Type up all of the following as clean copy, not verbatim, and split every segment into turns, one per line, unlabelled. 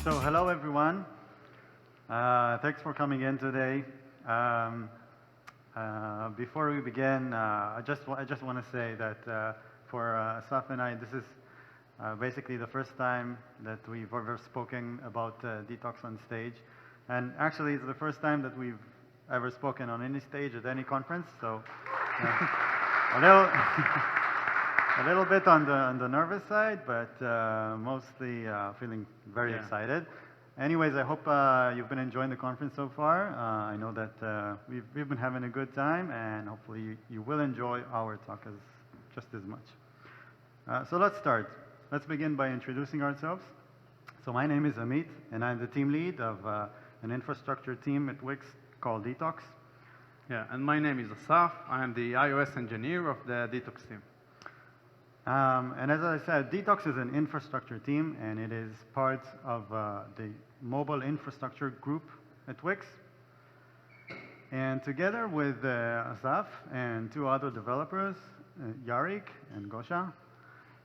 So hello everyone. Thanks for coming in today. Before we begin, I just want to say that for Asaf and I, this is basically the first time that we've ever spoken about Detox on stage, and actually it's the first time that we've ever spoken on any stage at any conference. So a little. A little bit on the nervous side, but mostly feeling very excited. Anyways, I hope you've been enjoying the conference so far. I know that we've been having a good time, and hopefully you will enjoy our talk just as much. So let's start. Let's begin by introducing ourselves. So my name is Amit, and I'm the team lead of an infrastructure team at Wix called Detox.
Yeah, and my name is Asaf. I am the iOS engineer of the Detox team.
And as I said, Detox is an infrastructure team, and it is part of the mobile infrastructure group at Wix. And together with Asaf and two other developers, Yarik and Gosha,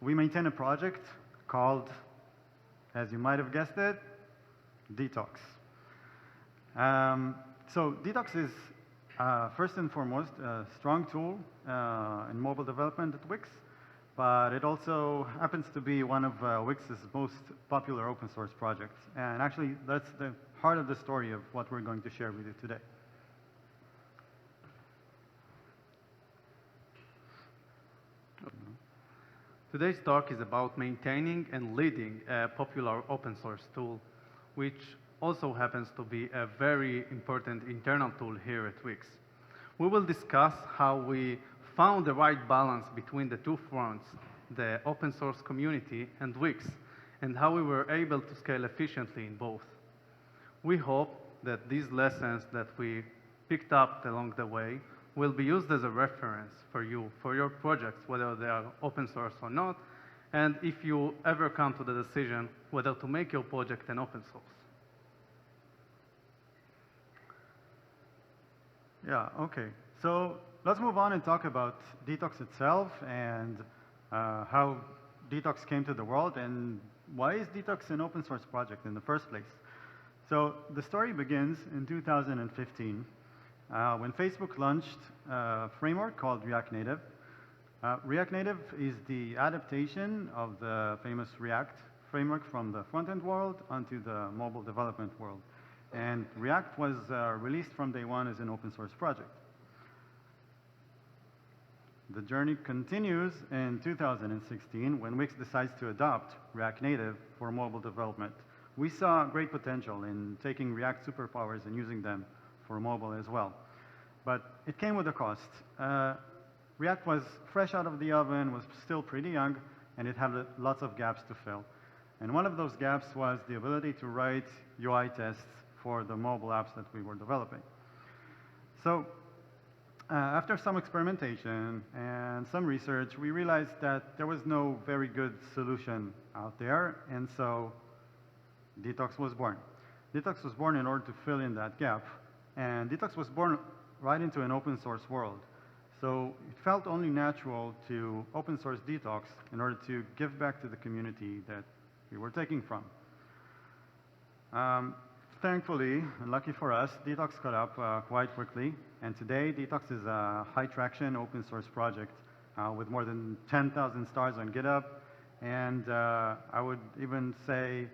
we maintain a project called, as you might have guessed it, Detox. So Detox is, first and foremost, a strong tool in mobile development at Wix. But it also happens to be one of Wix's most popular open source projects. And actually, that's the heart of the story of what we're going to share with you today.
Today's talk is about maintaining and leading a popular open source tool, which also happens to be a very important internal tool here at Wix. We will discuss how we found the right balance between the two fronts, the open source community and Wix, and how we were able to scale efficiently in both. We hope that these lessons that we picked up along the way will be used as a reference for you, for your projects, whether they are open source or not, and if you ever come to the decision whether to make your project an open source.
Yeah, okay. So let's move on and talk about Detox itself and how Detox came to the world and why is Detox an open source project in the first place. So the story begins in 2015 when Facebook launched a framework called React Native. React Native is the adaptation of the famous React framework from the front-end world onto the mobile development world. And React was released from day one as an open source project. The journey continues in 2016 when Wix decides to adopt React Native for mobile development. We saw great potential in taking React superpowers and using them for mobile as well. But it came with a cost. React was fresh out of the oven, was still pretty young, and it had lots of gaps to fill. And one of those gaps was the ability to write UI tests for the mobile apps that we were developing. So after some experimentation and some research, we realized that there was no very good solution out there, and so Detox was born. Detox was born in order to fill in that gap, and Detox was born right into an open source world. So it felt only natural to open source Detox in order to give back to the community that we were taking from. Thankfully, and lucky for us, Detox caught up quite quickly, and today Detox is a high traction open source project with more than 10,000 stars on GitHub, and I would even say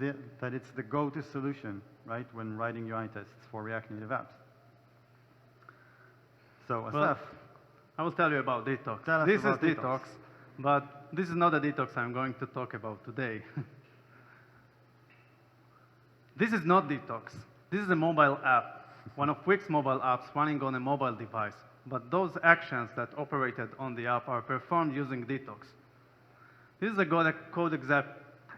that it's the go-to solution, right, when writing UI tests for React Native apps. So, Asaf.
Well, I will tell you about Detox.
Tell us
This
about
is Detox, but this is not the Detox I'm going to talk about today. This is not Detox. This is a mobile app, one of Wix mobile apps running on a mobile device. But those actions that operated on the app are performed using Detox. This is a code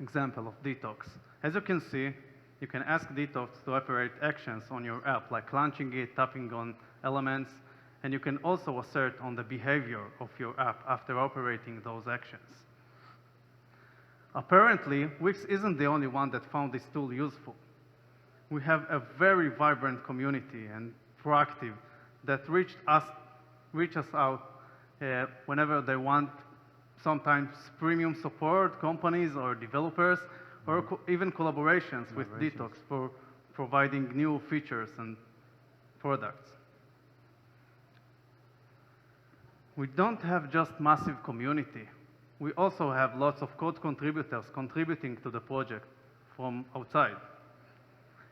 example of Detox. As you can see, you can ask Detox to operate actions on your app, like launching it, tapping on elements, and you can also assert on the behavior of your app after operating those actions. Apparently, Wix isn't the only one that found this tool useful. We have a very vibrant community and proactive that reach us out whenever they want, sometimes premium support, companies or developers or even collaborations with Detox for providing new features and products. We don't have just massive community. We also have lots of code contributors contributing to the project from outside.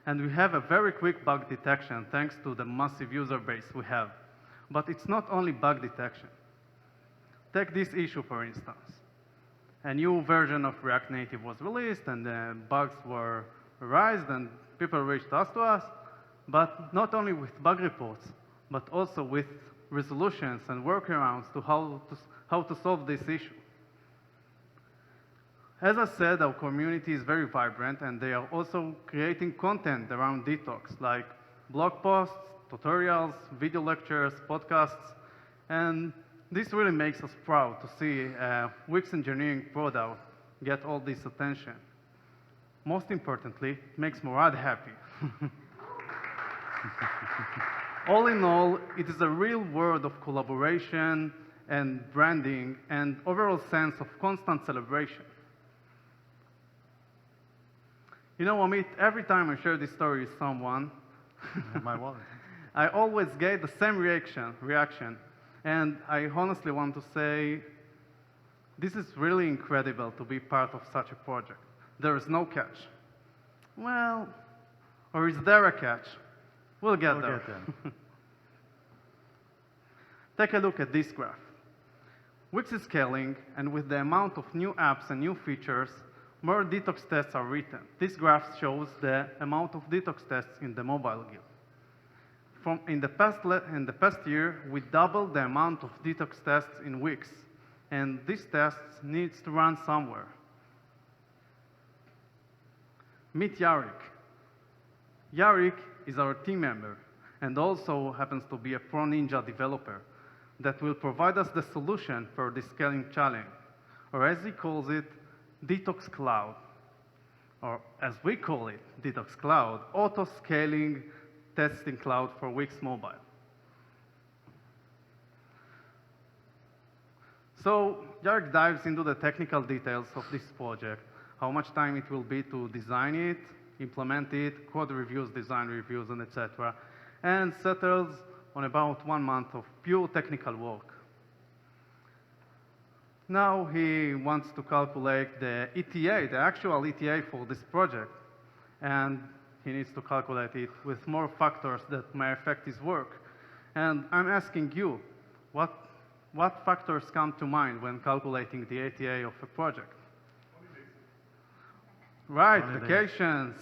And we have a very quick bug detection thanks to the massive user base we have. But it's not only bug detection. Take this issue, for instance. A new version of React Native was released, and the bugs were raised, and people reached out to us. But not only with bug reports, but also with resolutions and workarounds to how to solve this issue. As I said, our community is very vibrant, and they are also creating content around Detox, like blog posts, tutorials, video lectures, podcasts, and this really makes us proud to see Wix Engineering product get all this attention. Most importantly, it makes Morad happy. All in all, it is a real world of collaboration and branding and overall sense of constant celebration. You know, Amit, every time I share this story with someone,
My wallet.
I always get the same reaction. And I honestly want to say, this is really incredible to be part of such a project. There is no catch. Well, or is there a catch? We'll get there. Take a look at this graph. Wix is scaling, and with the amount of new apps and new features, more Detox tests are written. This graph shows the amount of Detox tests in the mobile guild. In the past year, we doubled the amount of Detox tests in Wix, and these tests needs to run somewhere. Meet Yarik. Yarik is our team member and also happens to be a Pro Ninja developer that will provide us the solution for this scaling challenge, or as he calls it, Detox Cloud, or as we call it, Detox Cloud, auto-scaling testing cloud for Wix Mobile. So Yarik dives into the technical details of this project, how much time it will be to design it, implement it, code reviews, design reviews, and etc., and settles on about 1 month of pure technical work. Now he wants to calculate the ETA, the actual ETA for this project, and he needs to calculate it with more factors that may affect his work. And I'm asking you, what factors come to mind when calculating the ETA of a project? Right, vacations.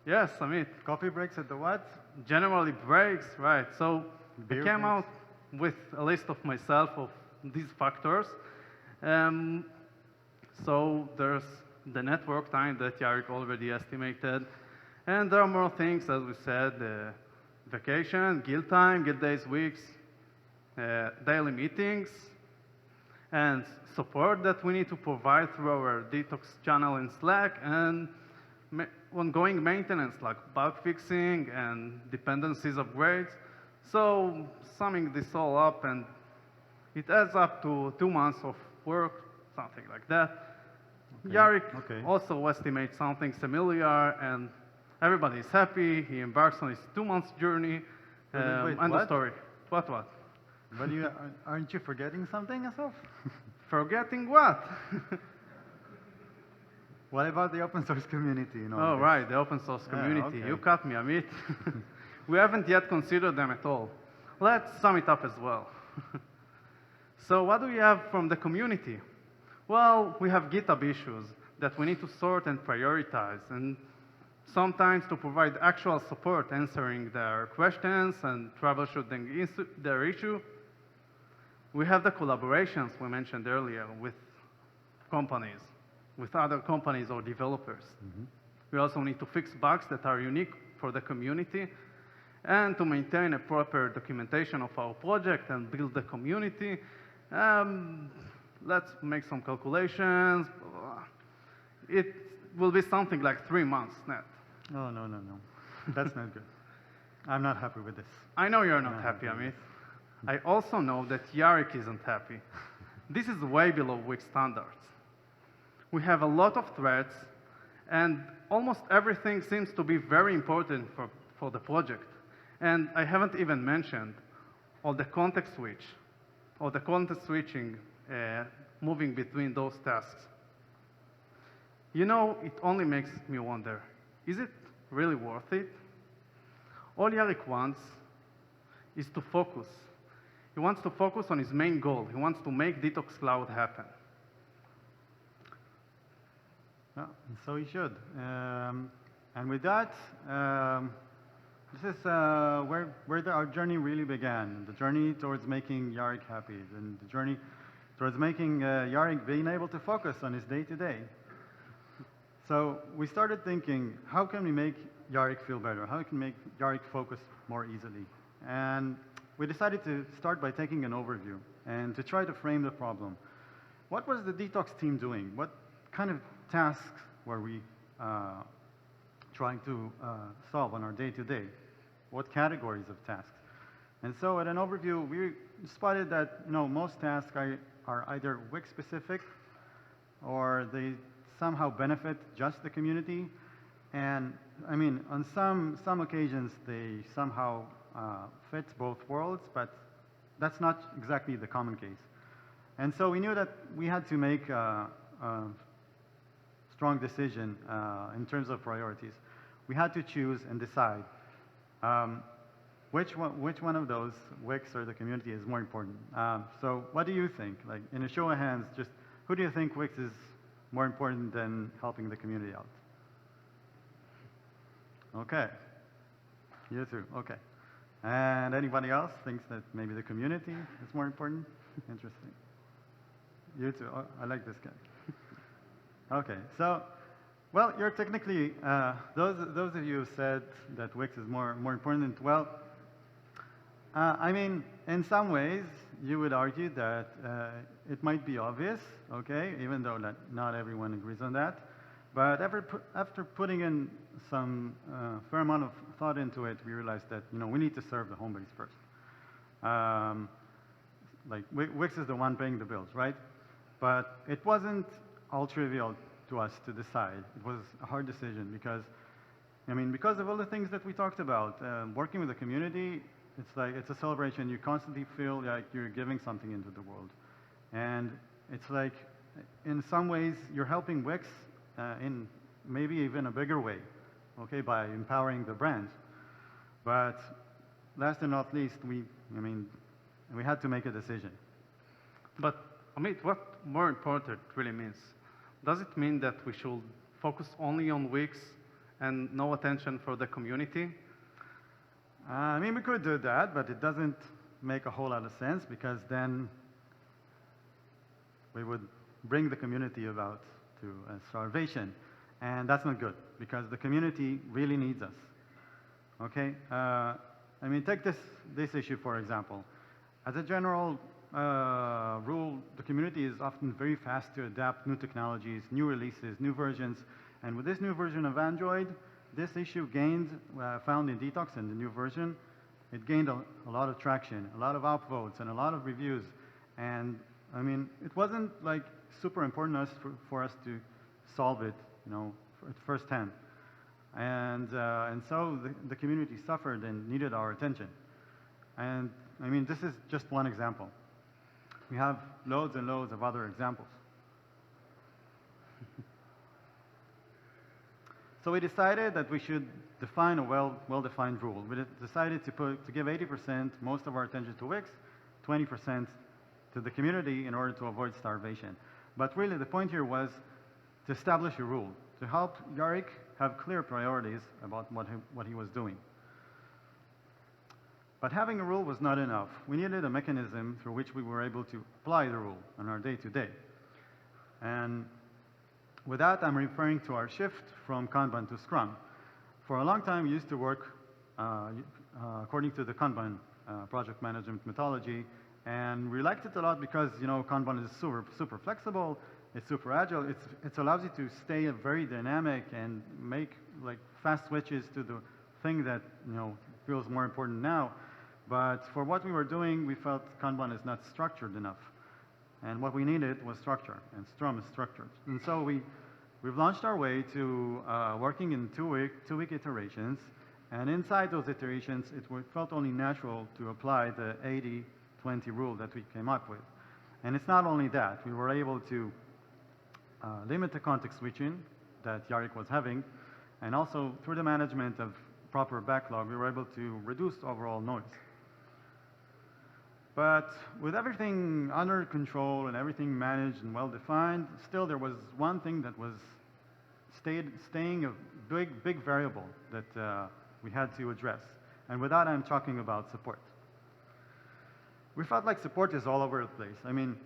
Yes, Amit.
Coffee breaks at the what?
Generally breaks, right. So
Beer
I came
breaks?
out with a list of myself of these factors. So there's the network time that Yarik already estimated. And there are more things, as we said, vacation, guild time, guild days, weeks, daily meetings, and support that we need to provide through our Detox channel in Slack, and ongoing maintenance like bug fixing and dependencies upgrades. So summing this all up, and it adds up to 2 months of work, something like that.
Okay.
Yarik also estimates something similar, and everybody is happy. He embarks on his 2 months journey.
Wait,
And
what?
the story. What?
But aren't you forgetting something, Asaf?
Forgetting what?
What about the open source community?
Oh, right, the open source community.
okay.
You cut me, Amit. We haven't yet considered them at all. Let's sum it up as well. So what do we have from the community? Well, we have GitHub issues that we need to sort and prioritize, and sometimes to provide actual support answering their questions and troubleshooting their issue. We have the collaborations we mentioned earlier with companies, with other companies or developers. We also need to fix bugs that are unique for the community and to maintain a proper documentation of our project and build the community. Let's make some calculations. It will be something like 3 months net.
Oh, no. That's not good. I'm not happy with this.
I know you're not happy, Amit. I also know that Yarik isn't happy. This is way below Wix standards. We have a lot of threads, And almost everything seems to be very important for the project. And I haven't even mentioned all the context switching, moving between those tasks. You know, it only makes me wonder, is it really worth it? All Yarik wants is to focus. He wants to focus on his main goal. He wants to make Detox Cloud happen.
Yeah, so he should. And with that, this is where our journey really began. The journey towards making Yarik happy, and the journey towards making Yarik being able to focus on his day-to-day. So we started thinking, how can we make Yarik feel better? How can we make Yarik focus more easily? And we decided to start by taking an overview and to try to frame the problem. What was the Detox team doing? What kind of tasks were we trying to solve on our day-to-day? What categories of tasks? And so at an overview, we spotted that most tasks are either Wix specific or they somehow benefit just the community. And I mean, on some occasions, they somehow fit both worlds, but that's not exactly the common case. And so we knew that we had to make a strong decision in terms of priorities. We had to choose and decide which one of those, Wix or the community, is more important. So what do you think? Like, in a show of hands, just who do you think Wix is more important than helping the community out? Okay. You too. Okay. And anybody else thinks that maybe the community is more important? Interesting. You too. Oh, I like this guy. Okay. So, well, you're technically, those of you who said that Wix is more important, well, I mean, in some ways, you would argue that it might be obvious, okay, even though not everyone agrees on that. But after putting in some fair amount of thought into it, we realized that we need to serve the home base first. Like Wix is the one paying the bills, right? But it wasn't all trivial to us to decide. It was a hard decision because, I mean, because of all the things that we talked about, working with the community, it's a celebration. You constantly feel like you're giving something into the world, and it's like, in some ways, you're helping Wix in maybe even a bigger way, okay, by empowering the brand. But last and not least, we had to make a decision.
But Amit, what more important really means? Does it mean that we should focus only on Wix and no attention for the community?
I mean, we could do that, but it doesn't make a whole lot of sense because then we would bring the community about to starvation, and that's not good because the community really needs us. Okay, I mean, take this issue for example. As a general rule, the community is often very fast to adapt new technologies, new releases, new versions, and with this new version of Android, this issue gained, found in Detox and the new version, it gained a lot of traction, a lot of upvotes, and a lot of reviews. And I mean, it wasn't like super important for us to solve it, at first hand. And so the community suffered and needed our attention. And I mean, this is just one example. We have loads and loads of other examples. So we decided that we should define a well-defined rule. We decided to give 80% most of our attention to Wix, 20% to the community in order to avoid starvation. But really the point here was to establish a rule, to help Yarik have clear priorities about what he was doing. But having a rule was not enough. We needed a mechanism through which we were able to apply the rule on our day-to-day. And with that, I'm referring to our shift from Kanban to Scrum. For a long time, we used to work according to the Kanban project management methodology, and we liked it a lot because Kanban is super flexible, it's super agile, it allows you to stay very dynamic and make like fast switches to the thing that feels more important now. But for what we were doing, we felt Kanban is not structured enough. And what we needed was structure, and Scrum is structured. And so we We've launched our way to working in two-week iterations, and inside those iterations, felt only natural to apply the 80-20 rule that we came up with. And it's not only that, we were able to limit the context switching that Yarik was having, and also through the management of proper backlog, we were able to reduce overall noise. But with everything under control and everything managed and well-defined, still there was one thing that was staying a big variable that we had to address. And with that, I'm talking about support. We felt like support is all over the place. I mean,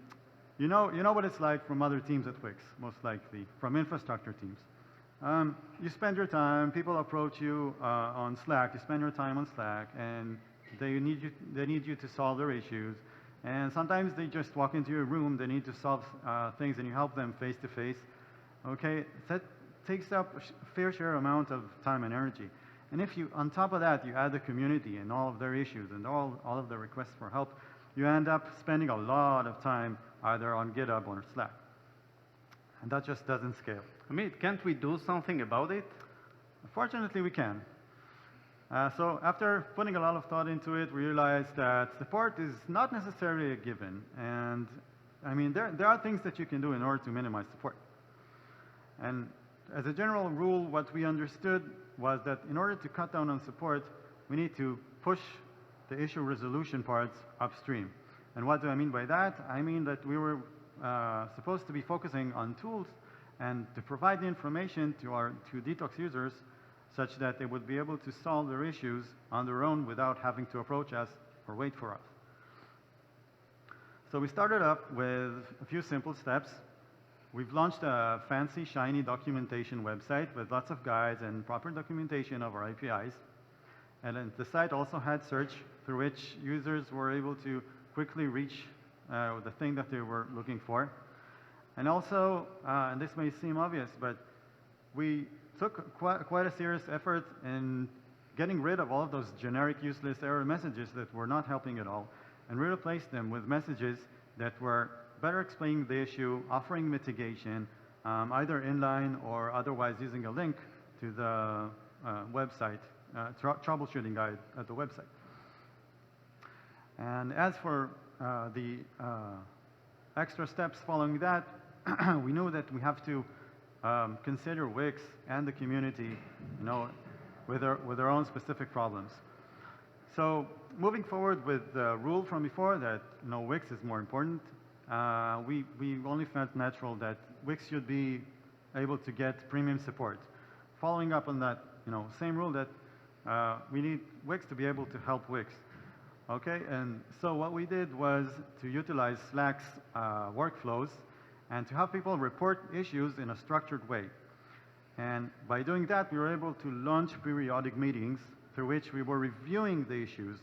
you know what it's like from other teams at Wix, most likely, from infrastructure teams. You spend your time, people approach you on Slack, you spend your time on Slack, and they need you to solve their issues. And sometimes they just walk into your room, they need to solve things, and you help them face to face. Okay, that takes up a fair share amount of time and energy. And if you, on top of that, you add the community and all of their issues and all of the requests for help, you end up spending a lot of time either on GitHub or Slack. And that just doesn't scale.
Amit, can't we do something about it?
Fortunately, we can. So after putting a lot of thought into it, we realized that support is not necessarily a given. And I mean, there are things that you can do in order to minimize support. And as a general rule, what we understood was that in order to cut down on support, we need to push the issue resolution parts upstream. And what do I mean by that? I mean that we were supposed to be focusing on tools and to provide the information to Detox users such that they would be able to solve their issues on their own without having to approach us or wait for us. So we started up with a few simple steps. We've launched a fancy, shiny documentation website with lots of guides and proper documentation of our APIs. And then the site also had search through which users were able to quickly reach the thing that they were looking for. And also, and this may seem obvious, but we took quite a serious effort in getting rid of all of those generic useless error messages that were not helping at all, and we replaced them with messages that were better explaining the issue, offering mitigation, either inline or otherwise using a link to the website, troubleshooting guide at the website. And as for the extra steps following that, we knew that we have to consider Wix and the community, with their own specific problems. So moving forward with the rule from before that Wix is more important, we only felt natural that Wix should be able to get premium support. Following up on that same rule that we need Wix to be able to help Wix. Okay, and so what we did was to utilize Slack's workflows and to have people report issues in a structured way. And by doing that, we were able to launch periodic meetings through which we were reviewing the issues,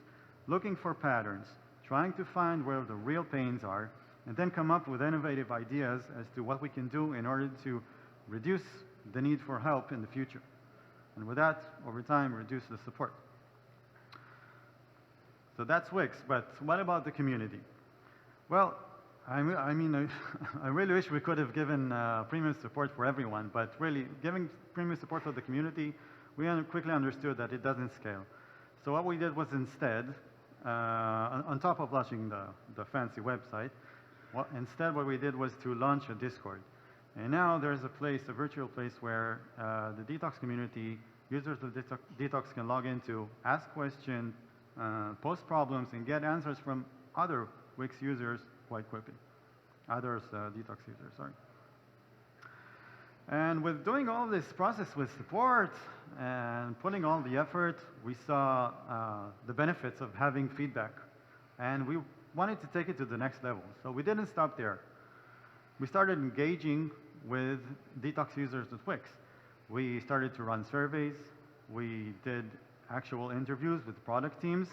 looking for patterns, trying to find where the real pains are, and then come up with innovative ideas as to what we can do in order to reduce the need for help in the future. And with that, over time, reduce the support. So that's Wix, but what about the community? Well, I mean, I really wish we could have given premium support for everyone, but really, giving premium support for the community, we quickly understood that it doesn't scale. So what we did was instead, on top of launching the fancy website, instead what we did was to launch a Discord. And now there's a virtual place where the Detox community, users of Detox can log into, ask questions, post problems, and get answers from other Wix users quite quickly. Others, Detox users, sorry. And with doing all this process with support and putting all the effort, we saw the benefits of having feedback. And we wanted to take it to the next level. So we didn't stop there. We started engaging with Detox users at Wix. We started to run surveys. We did actual interviews with product teams.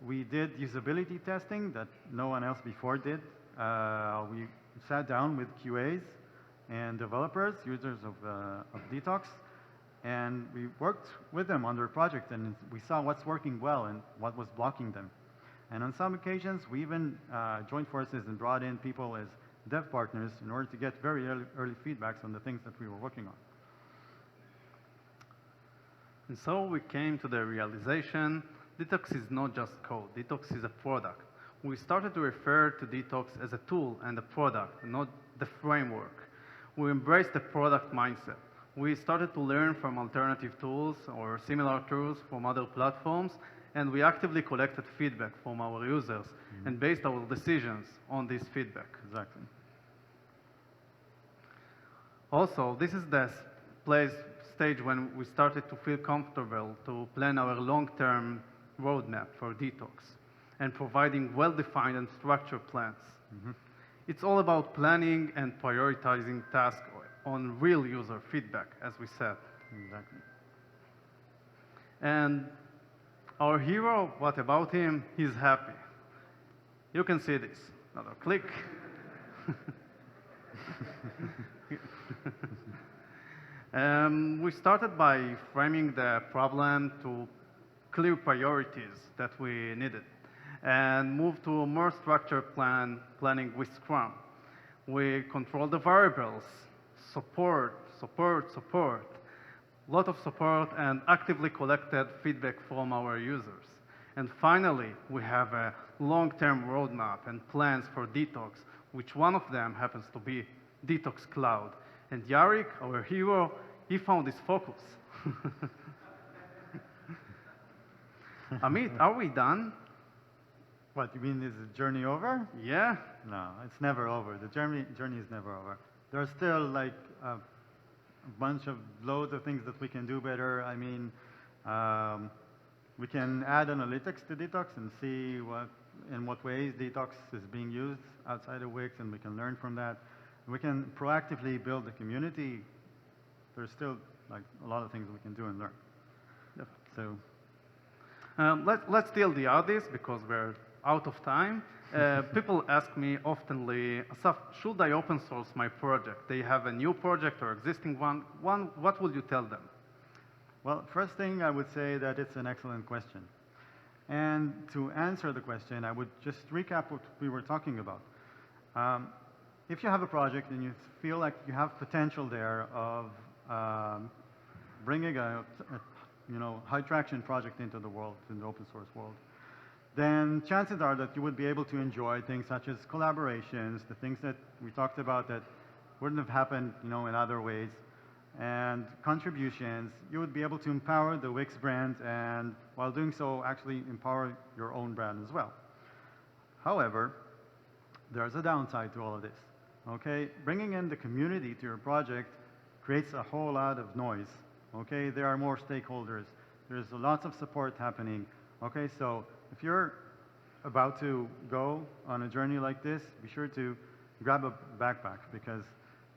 We did usability testing that no one else before did. We sat down with QAs and developers, users of Detox, and we worked with them on their project, and we saw what's working well and what was blocking them. And on some occasions, we even joined forces and brought in people as dev partners in order to get very early feedbacks on the things that we were working on.
And so we came to the realization, Detox is not just code, Detox is a product. We started to refer to Detox as a tool and a product, not the framework. We embraced the product mindset. We started to learn from alternative tools or similar tools from other platforms, and we actively collected feedback from our users and based our decisions on this feedback.
Exactly.
Also, this is the stage when we started to feel comfortable to plan our long-term roadmap for Detox and providing well-defined and structured plans. It's all about planning and prioritizing tasks on real user feedback, as we said.
Exactly.
And our hero, what about him? He's happy. You can see this. Another click. We started by framing the problem to clear priorities that we needed and moved to a more structured planning with Scrum. We controlled the variables, support, lot of support, and actively collected feedback from our users. And finally, we have a long-term roadmap and plans for Detox, which one of them happens to be Detox Cloud. And Yarik, our hero, he found his focus. Amit, are we done?
What, you mean is the journey over?
Yeah?
No, it's never over. The journey is never over. There's still like a bunch of loads of things that we can do better. I mean, we can add analytics to Detox and see in what ways Detox is being used outside of Wix, and we can learn from that. We can proactively build a community. There's still like a lot of things we can do and learn.
Yep.
So
let's deal the others because we're out of time. People ask me oftenly, Asaf, should I open source my project? They have a new project or existing one. What would you tell them?
Well, first thing I would say that it's an excellent question. And to answer the question, I would just recap what we were talking about. If you have a project and you feel like you have potential there of bringing a high traction project into the world, in the open source world, then chances are that you would be able to enjoy things such as collaborations, the things that we talked about that wouldn't have happened, in other ways, and contributions. You would be able to empower the Wix brand, and while doing so, actually empower your own brand as well. However, there's a downside to all of this. Okay, bringing in the community to your project creates a whole lot of noise. Okay, there are more stakeholders. There's lots of support happening. Okay, so if you're about to go on a journey like this, be sure to grab a backpack because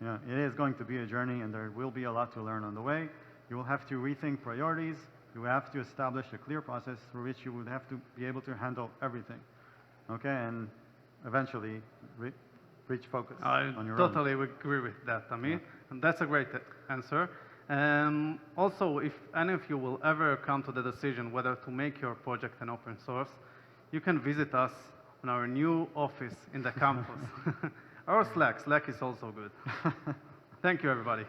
it is going to be a journey and there will be a lot to learn on the way. You will have to rethink priorities. You will have to establish a clear process through which you would have to be able to handle everything. Okay, and eventually reach focus on your own.
I totally agree with that, Amit.
Yeah.
And that's a great answer. Also, if any of you will ever come to the decision whether to make your project an open source, you can visit us on our new office in the campus. Or Slack. Slack is also good. Thank you, everybody.